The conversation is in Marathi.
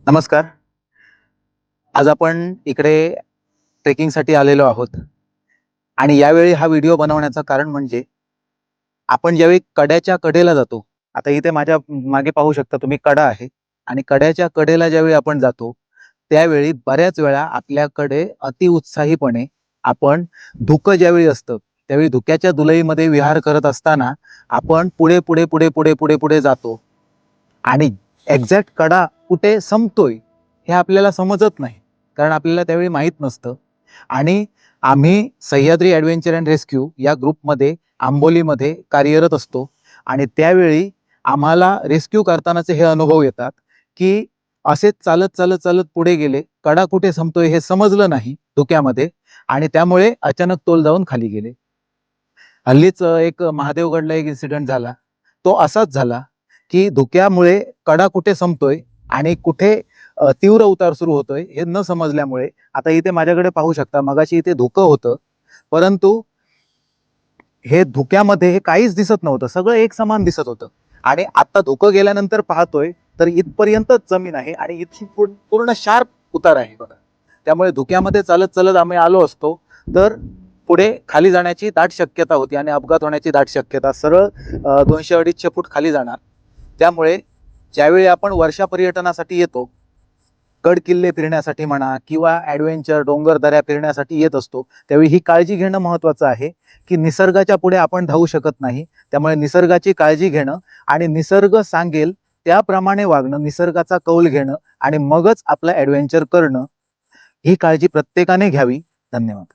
नमस्कार. आज आपण इकडे ट्रेकिंगसाठी आलेलो आहोत आणि यावेळी हा व्हिडिओ बनवण्याचं कारण म्हणजे आपण ज्यावेळी कड्याच्या कडेला जातो. आता इथे माझ्या मागे पाहू शकता तुम्ही कडा आहे आणि कड्याच्या कडेला ज्यावेळी आपण जातो, त्यावेळी बऱ्याच वेळा आपल्याकडे अतिउत्साहीपणे आपण धुकं ज्यावेळी असतं, त्यावेळी धुक्याच्या दुलईमध्ये विहार करत असताना आपण पुढे, पुढे, पुढे, पुढे, पुढे, पुढे जातो आणि एक्झॅक्ट कडा कुठे संपतोय हे आपल्याला समजत नाही. कारण आपल्याला त्यावेळी माहीत नसतं आणि आम्ही सह्याद्री ॲडव्हेंचर अँड रेस्क्यू या ग्रुपमध्ये आंबोलीमध्ये कार्यरत असतो आणि त्यावेळी आम्हाला रेस्क्यू करतानाचे हे अनुभव येतात, की असेच चालत, चालत, चालत पुढे गेले. कडा कुठे संपतोय हे समजलं नाही धुक्यामध्ये आणि त्यामुळे अचानक तोल जाऊन खाली गेले. हल्लीच एक महादेवगडला एक इन्सिडेंट झाला. तो असाच झाला, की धुक्यामुळे कडा कुठे संपतोय आणि कुठे तीव्र उतार सुरू होतोय हे न समजल्यामुळे आता इथे माझ्याकडे पाहू शकता मगाशी इथे धुकं होतं, परंतु हे धुक्यामध्ये हे काहीच दिसत नव्हतं. सगळं एक समान दिसत होतं आणि आता धुकं गेल्यानंतर पाहतोय तर इथपर्यंतच जमीन आहे आणि इथून पूर्ण शार्प उतार आहे बघा. त्यामुळे धुक्यामध्ये चालत, चालत आम्ही आलो असतो तर पुढे खाली जाण्याची दाट शक्यता होती आणि अपघात होण्याची दाट शक्यता. सरळ 200-250 फूट खाली जाणार. त्यामुळे ज्यावेळी आपण वर्षा पर्यटनासाठी येतो, गड किल्ले फिरण्यासाठी म्हणा किंवा ॲडव्हेंचर डोंगर दऱ्या फिरण्यासाठी येत असतो, त्यावेळी ही काळजी घेणं महत्त्वाचं आहे, की निसर्गाच्या पुढे आपण धावू शकत नाही. त्यामुळे निसर्गाची काळजी घेणं आणि निसर्ग सांगेल त्याप्रमाणे वागणं, निसर्गाचा कौल घेणं आणि मगच आपलं ॲडव्हेंचर करणं, ही काळजी प्रत्येकाने घ्यावी. धन्यवाद.